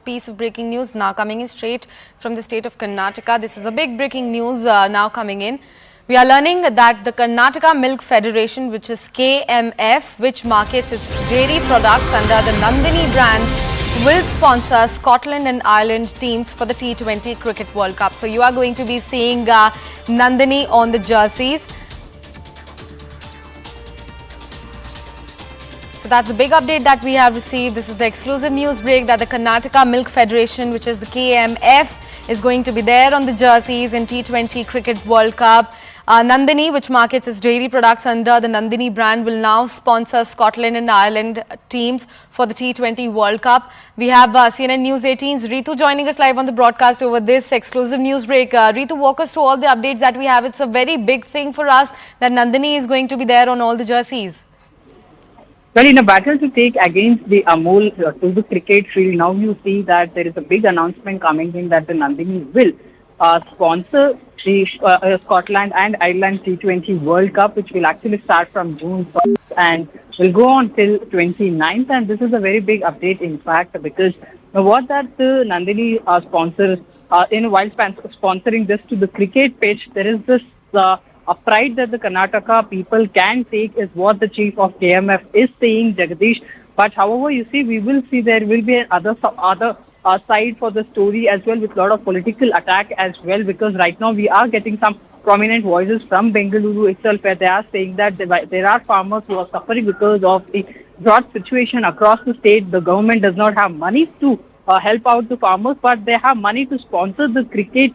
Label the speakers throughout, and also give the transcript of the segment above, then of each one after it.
Speaker 1: piece of breaking news now coming in straight from the state of Karnataka. This is a big breaking news now coming in. We are learning that the Karnataka Milk Federation, which is KMF, which markets its dairy products under the Nandini brand, will sponsor Scotland and Ireland teams for the T20 Cricket World Cup. So you are going to be seeing Nandini on the jerseys. So that's a big update that we have received. This is the exclusive news break that the Karnataka Milk Federation, which is the KMF, is going to be there on the jerseys in T20 Cricket World Cup. Nandini, which markets its dairy products under the Nandini brand, will now sponsor Scotland and Ireland teams for the T20 World Cup. We have CNN News 18's Ritu joining us live on the broadcast over this exclusive news break. Ritu, walk us through all the updates that we have. It's a very big thing for us that Nandini is going to be there on all the jerseys.
Speaker 2: Well, in a battle to take against the Amul to the cricket field, now you see that there is a big announcement coming in that the Nandini will sponsor the Scotland and Ireland T20 World Cup, which will actually start from June 1st and will go on till 29th. And this is a very big update, in fact, because what that the Nandini sponsors, while sponsoring this to the cricket pitch, there is this a pride that the Karnataka people can take, is what the chief of KMF is saying, Jagadish. But however, you see, we will see there will be other side for the story as well, with a lot of political attack as well, because right now we are getting some prominent voices from Bengaluru itself where they are saying that there are farmers who are suffering because of the drought situation across the state. The government does not have money to help out the farmers, but they have money to sponsor the cricket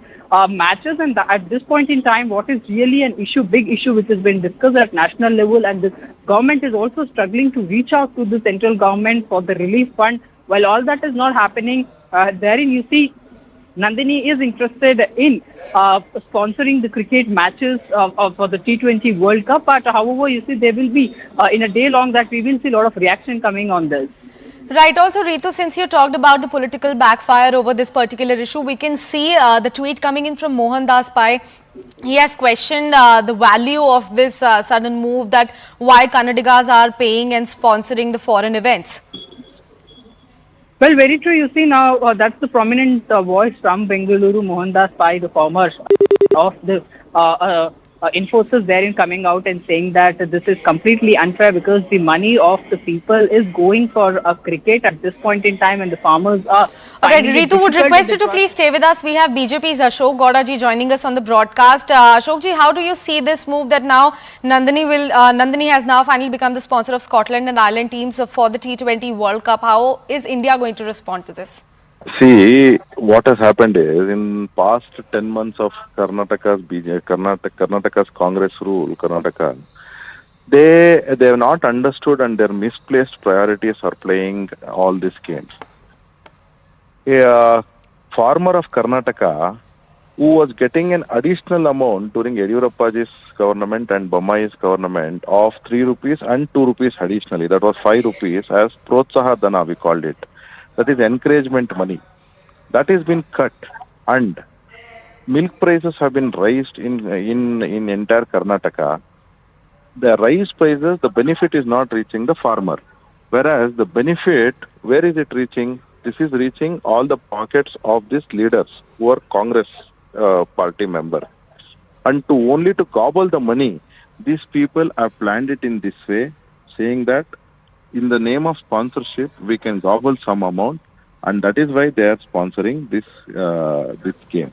Speaker 2: matches. And at this point in time, what is really an issue, big issue, which has been discussed at national level, and the government is also struggling to reach out to the central government for the relief fund. While all that is not happening, therein you see Nandini is interested in sponsoring the cricket matches for the T20 World Cup. But however, you see, there will be in a day long that we will see a lot of reaction coming on this.
Speaker 1: Right. Also, Ritu, since you talked about the political backfire over this particular issue, we can see the tweet coming in from Mohan Das Pai. He has questioned the value of this sudden move, that why Kannadigas are paying and sponsoring the foreign events.
Speaker 2: Well, very true. You see now, that's the prominent voice from Bengaluru, Mohan Das Pai, the former of the Infosys therein, coming out and saying that this is completely unfair because the money of the people is going for cricket at this point in time, and the farmers are...
Speaker 1: Alright, Ritu, would request you to please stay with us. We have BJP's Ashok Gowda ji joining us on the broadcast. Ashok ji, how do you see this move that now Nandini has now finally become the sponsor of Scotland and Ireland teams for the T20 World Cup? How is India going to respond to this?
Speaker 3: See, what has happened is, in past 10 months of Karnataka's Congress rule, Karnataka, they have not understood, and their misplaced priorities are playing all these games. A farmer of Karnataka who was getting an additional amount during Yediyurappa's government and Bommai's government of 3 rupees and 2 rupees additionally, that was 5 rupees as Protsaha Dana, we called it. That is encouragement money. That has been cut, and milk prices have been raised in entire Karnataka. The raised prices, the benefit is not reaching the farmer. Whereas the benefit, where is it reaching? This is reaching all the pockets of these leaders who are Congress party member. And only to gobble the money, these people have planned it in this way, saying that in the name of sponsorship, we can gobble some amount, and that is why they are sponsoring this game.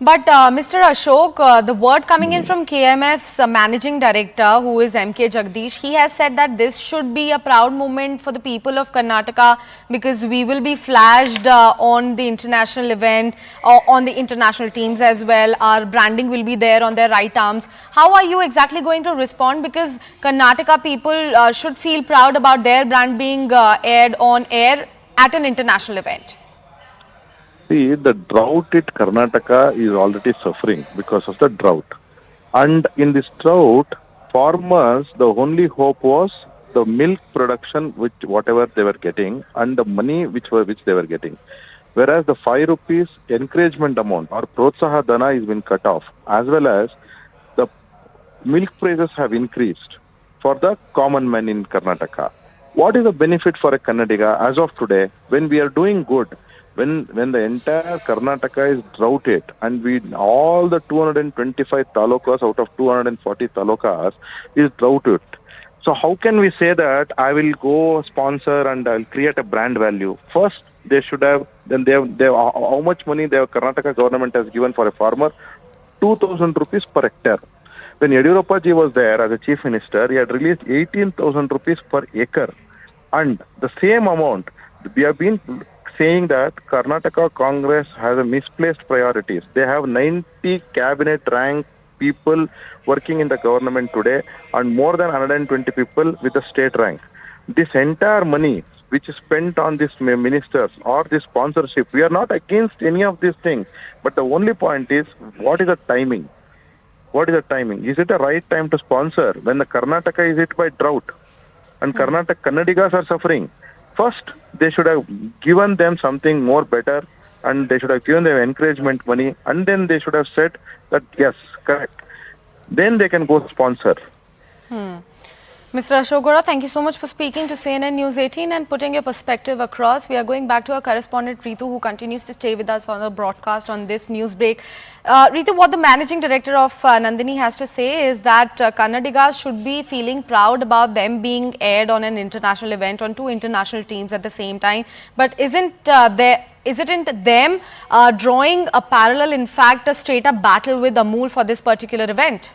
Speaker 1: But Mr. Ashok, the word coming in from KMF's managing director, who is MK Jagdish, he has said that this should be a proud moment for the people of Karnataka because we will be flashed on the international event, on the international teams as well. Our branding will be there on their right arms. How are you exactly going to respond? Because Karnataka people should feel proud about their brand being aired on air at an international event.
Speaker 3: See, the drought at Karnataka is already suffering because of the drought. And in this drought, farmers, the only hope was the milk production, whatever they were getting, and the money which they were getting. Whereas the 5 rupees encouragement amount or Protsaha Dana has been cut off, as well as the milk prices have increased for the common man in Karnataka. What is the benefit for a Kannadiga as of today when we are doing good? when the entire Karnataka is droughted and all the 225 talukas out of 240 talukas is droughted. So how can we say that I will go sponsor and I'll create a brand value? First, they should have, then they have how much money the Karnataka government has given for a farmer? 2,000 rupees per hectare. When Yediyurappa ji was there as a chief minister, he had released 18,000 rupees per acre. And the same amount, we have been saying that Karnataka Congress has a misplaced priorities. They have 90 cabinet rank people working in the government today and more than 120 people with the state rank. This entire money which is spent on these ministers or this sponsorship, we are not against any of these things. But the only point is, what is the timing? What is the timing? Is it the right time to sponsor when the Karnataka is hit by drought and Kannadigas are suffering? First, they should have given them something more better and they should have given them encouragement money and then they should have said that yes, correct. Then they can go sponsor.
Speaker 1: Mr. Ashok Gowda, thank you so much for speaking to CNN News 18 and putting your perspective across. We are going back to our correspondent Ritu, who continues to stay with us on the broadcast on this news break. Ritu, what the managing director of Nandini has to say is that Kannadigas should be feeling proud about them being aired on an international event on two international teams at the same time. But isn't them drawing a parallel, in fact, a straight-up battle with Amul for this particular event?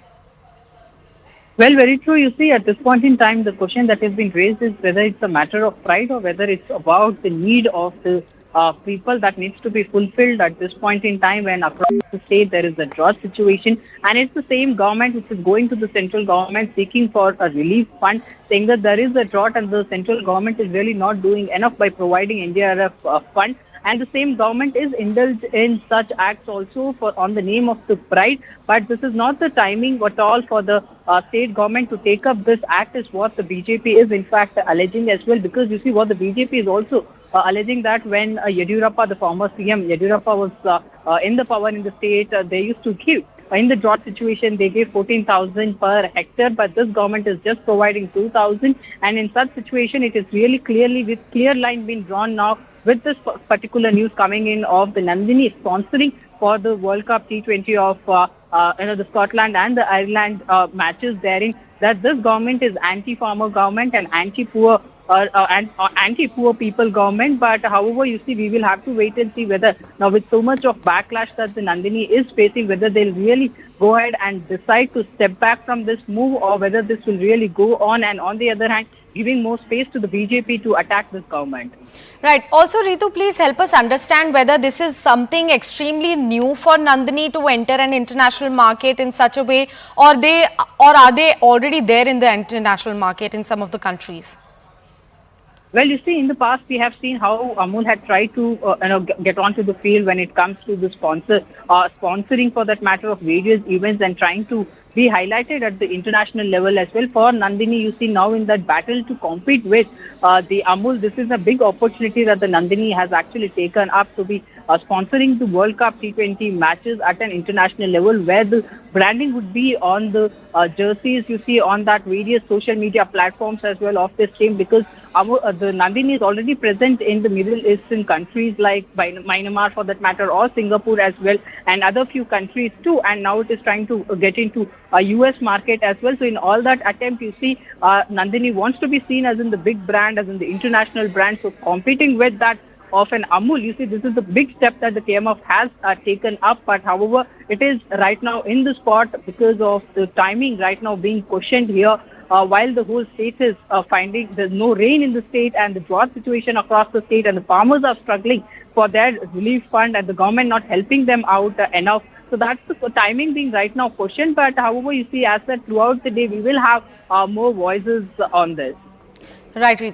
Speaker 2: Well, very true. You see, at this point in time, the question that has been raised is whether it's a matter of pride or whether it's about the need of the people that needs to be fulfilled at this point in time when across the state there is a drought situation. And it's the same government which is going to the central government seeking for a relief fund, saying that there is a drought and the central government is really not doing enough by providing NDRF fund. And the same government is indulged in such acts also on the name of the pride. But this is not the timing at all for the state government to take up this act, is what the BJP is in fact alleging as well. Because you see, what the BJP is also alleging that when Yediyurappa, the former CM Yediyurappa, was in the power in the state, they used to give. In the drought situation, they gave 14,000 per hectare, but this government is just providing 2,000. And in such situation, it is really clearly with clear line being drawn now with this particular news coming in of the Nandini sponsoring for the World Cup T20 of the Scotland and the Ireland matches therein, that this government is anti-farmer government and anti-poor anti-poor people government. But however, you see, we will have to wait and see whether now with so much of backlash that the Nandini is facing, whether they'll really go ahead and decide to step back from this move or whether this will really go on, and on the other hand, giving more space to the BJP to attack this government.
Speaker 1: Right. Also, Ritu, please help us understand whether this is something extremely new for Nandini to enter an international market in such a way, or are they already there in the international market in some of the countries?
Speaker 2: Well, you see, in the past, we have seen how Amul had tried to get onto the field when it comes to the sponsoring for that matter of various events and trying to be highlighted at the international level as well. For Nandini, you see now in that battle to compete with the Amul, this is a big opportunity that the Nandini has actually taken up to be sponsoring the World Cup T20 matches at an international level, where the branding would be on the jerseys, you see, on that various social media platforms as well of this team, because the Nandini is already present in the Middle Eastern countries like Myanmar for that matter, or Singapore as well, and other few countries too, and now it is trying to get into a US market as well. So in all that attempt, you see, Nandini wants to be seen as in the big brand, as in the international brand, so competing with that of an Amul, you see, this is the big step that the KMF has taken up. But however, it is right now in the spot because of the timing right now being questioned here. While the whole state is finding there's no rain in the state and the drought situation across the state, and the farmers are struggling for their relief fund and the government not helping them out enough. So that's the timing being right now questioned. But however, you see, as that throughout the day, we will have more voices on this.
Speaker 1: Right, Ritu.